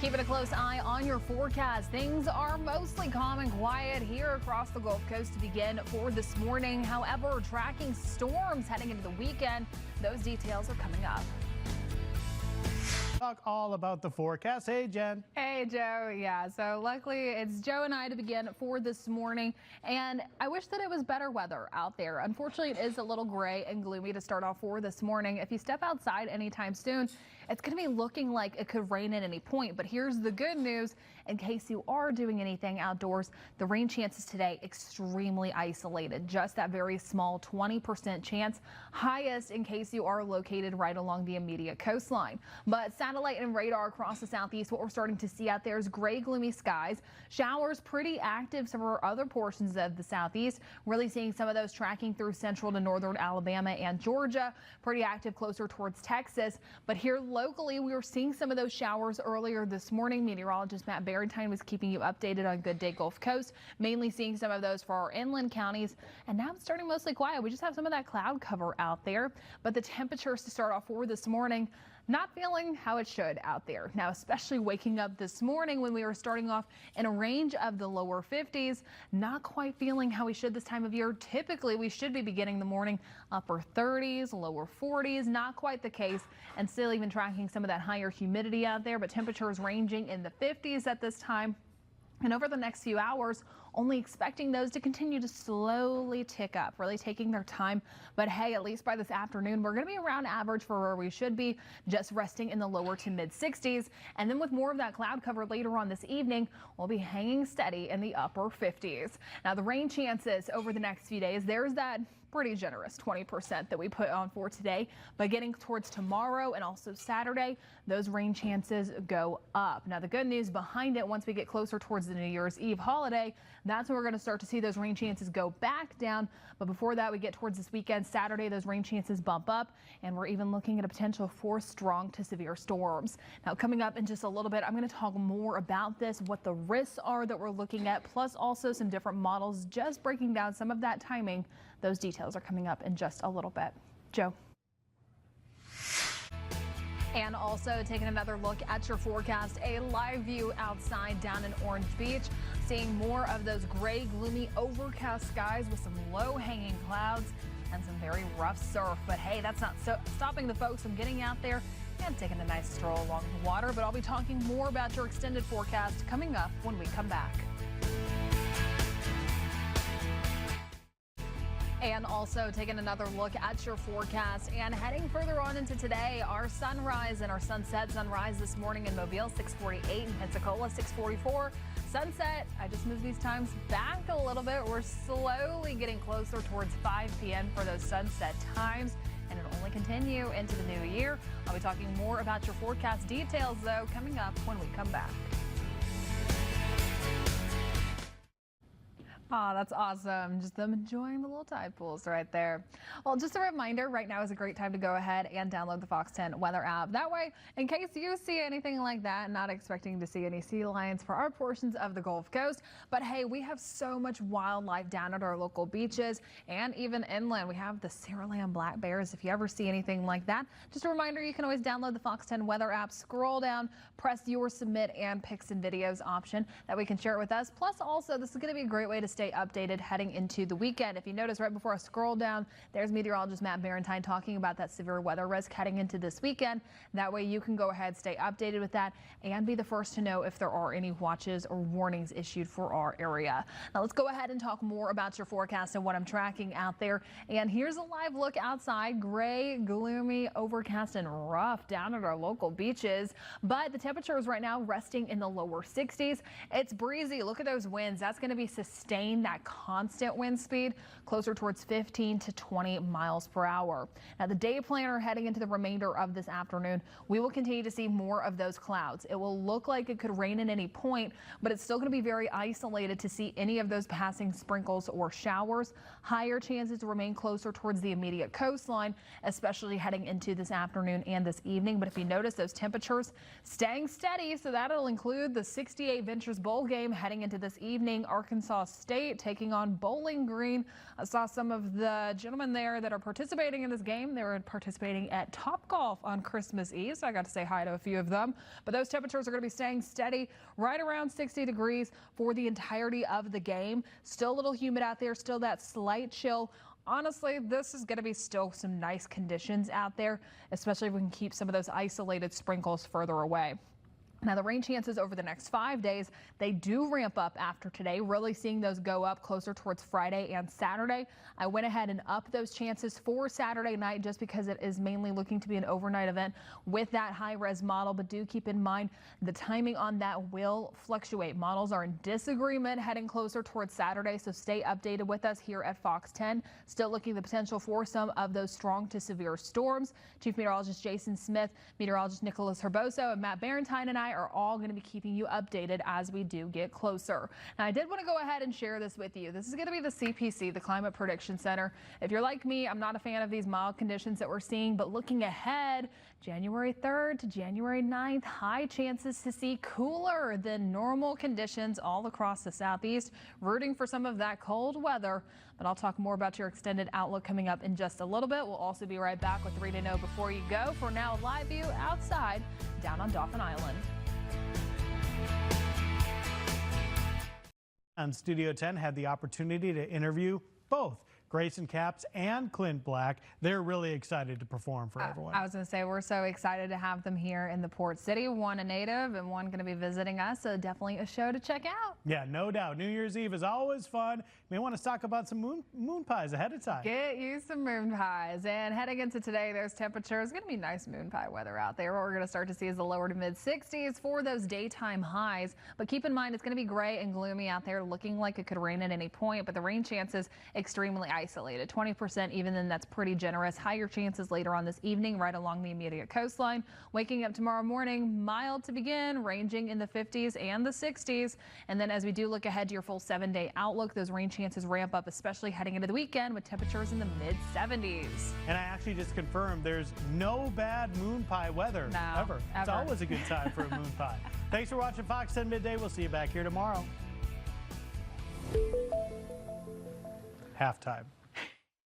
Keeping a close eye on your forecast. Things are mostly calm and quiet here across the Gulf Coast to begin for this morning. However, tracking storms heading into the weekend. Those details are coming up. Talk all about the forecast. Hey, Jen. Hey, Joe. Yeah, so luckily it's Joe and I to begin for this morning. And I wish that it was better weather out there. Unfortunately, it is a little gray and gloomy to start off for this morning. If you step outside anytime soon, it's going to be looking like it could rain at any point. But here's the good news. In case you are doing anything outdoors, the rain chances today extremely isolated. Just that very small 20% chance, highest in case you are located right along the immediate coastline. But satellite and radar across the southeast, what we're starting to see out there is gray, gloomy skies. Showers pretty active for other portions of the southeast. Really seeing some of those tracking through central to northern Alabama and Georgia. Pretty active closer towards Texas. But here locally, we were seeing some of those showers earlier this morning. Meteorologist Matt Barentine was keeping you updated on Good Day Gulf Coast, mainly seeing some of those for our inland counties. And now it's starting mostly quiet. We just have some of that cloud cover out there. But the temperatures to start off for this morning, not feeling how it should out there. Now, especially waking up this morning when we were starting off in a range of the lower 50s, not quite feeling how we should this time of year. Typically, we should be beginning the morning upper 30s, lower 40s, not quite the case, and still even tracking some of that higher humidity out there, but temperatures ranging in the 50s at this time. And over the next few hours, only expecting those to continue to slowly tick up, really taking their time. But hey, at least by this afternoon, we're going to be around average for where we should be, just resting in the lower to mid 60s. And then with more of that cloud cover later on this evening, we'll be hanging steady in the upper 50s. Now, the rain chances over the next few days, there's that pretty generous 20% that we put on for today, but getting towards tomorrow and also Saturday, those rain chances go up. Now, the good news behind it, once we get closer towards the New Year's Eve holiday, that's when we're going to start to see those rain chances go back down. But before that, we get towards this weekend, Saturday, those rain chances bump up, and we're even looking at a potential for strong to severe storms. Now, coming up in just a little bit, I'm going to talk more about this, what the risks are that we're looking at, plus also some different models, just breaking down some of that timing. Those details are coming up in just a little bit. Joe. And also taking another look at your forecast, a live view outside down in Orange Beach, seeing more of those gray, gloomy, overcast skies with some low-hanging clouds and some very rough surf. But hey, that's not stopping the folks from getting out there and taking a nice stroll along the water. But I'll be talking more about your extended forecast coming up when we come back. And also taking another look at your forecast and heading further on into today, our sunrise and our sunset. Sunrise this morning in Mobile, 6:48, in Pensacola, 6:44. Sunset, I just moved these times back a little bit. We're slowly getting closer towards 5 p.m. for those sunset times, and it'll only continue into the new year. I'll be talking more about your forecast details, though, coming up when we come back. Oh, that's awesome. Just them enjoying the little tide pools right there. Well, just a reminder, right now is a great time to go ahead and download the Fox 10 weather app. That way, in case you see anything like that, not expecting to see any sea lions for our portions of the Gulf Coast. But hey, we have so much wildlife down at our local beaches and even inland. We have the Saraland black bears. If you ever see anything like that, just a reminder, you can always download the Fox 10 weather app, scroll down, press your submit and pics and videos option. That we can share it with us. Plus, also, this is going to be a great way to stay updated heading into the weekend. If you notice right before I scroll down, there's meteorologist Matt Barentine talking about that severe weather risk heading into this weekend. That way you can go ahead, stay updated with that, and be the first to know if there are any watches or warnings issued for our area. Now let's go ahead and talk more about your forecast and what I'm tracking out there. And here's a live look outside. Gray, gloomy, overcast, and rough down at our local beaches. But the temperature is right now resting in the lower 60s. It's breezy. Look at those winds. That's going to be sustained, that constant wind speed, closer towards 15 to 20 miles per hour. Now, the day planner heading into the remainder of this afternoon, we will continue to see more of those clouds. It will look like it could rain at any point, but it's still going to be very isolated to see any of those passing sprinkles or showers. Higher chances to remain closer towards the immediate coastline, especially heading into this afternoon and this evening. But if you notice, those temperatures staying steady, so that'll include the 68 Ventures Bowl game heading into this evening. Arkansas State State taking on Bowling Green. I saw some of the gentlemen there that are participating in this game. They were participating at Topgolf on Christmas Eve, so I got to say hi to a few of them. But those temperatures are going to be staying steady right around 60 degrees for the entirety of the game. Still a little humid out there, still that slight chill. Honestly, this is going to be still some nice conditions out there, especially if we can keep some of those isolated sprinkles further away. Now, the rain chances over the next 5 days, they do ramp up after today, really seeing those go up closer towards Friday and Saturday. I went ahead and upped those chances for Saturday night just because it is mainly looking to be an overnight event with that high-res model. But do keep in mind the timing on that will fluctuate. Models are in disagreement heading closer towards Saturday, so stay updated with us here at Fox 10. Still looking at the potential for some of those strong to severe storms. Chief Meteorologist Jason Smith, Meteorologist Nicholas Herboso, and Matt Barentine and I are all going to be keeping you updated as we do get closer. Now, I did want to go ahead and share this with you. This is going to be the CPC, the Climate Prediction Center. If you're like me, I'm not a fan of these mild conditions that we're seeing, but looking ahead, January 3rd to January 9th, high chances to see cooler than normal conditions all across the southeast, rooting for some of that cold weather. But I'll talk more about your extended outlook coming up in just a little bit. We'll also be right back with 3 to Know Before You Go. For now, a live view outside down on Dauphin Island. On Studio 10 had the opportunity to interview both Grayson Capps and Clint Black. They're really excited to perform for everyone. I was going to say, we're so excited to have them here in the Port City. One a native and one going to be visiting us, so definitely a show to check out. Yeah, no doubt. New Year's Eve is always fun. You may want to talk about some moon pies ahead of time. Get you some moon pies. And heading into today, there's temperatures. Going to be nice moon pie weather out there. What we're going to start to see is the lower to mid 60s for those daytime highs. But keep in mind, it's going to be gray and gloomy out there, looking like it could rain at any point. But the rain chances extremely isolated. 20%, even then, that's pretty generous. Higher chances later on this evening right along the immediate coastline. Waking up tomorrow morning, mild to begin, ranging in the 50s and the 60s. And then as we do look ahead to your full 7-day outlook, those rain chances ramp up, especially heading into the weekend with temperatures in the mid 70s. And I actually just confirmed there's no bad moon pie weather ever. It's always a good time for a moon pie. Thanks for watching Fox 10 Midday. We'll see you back here tomorrow. Halftime.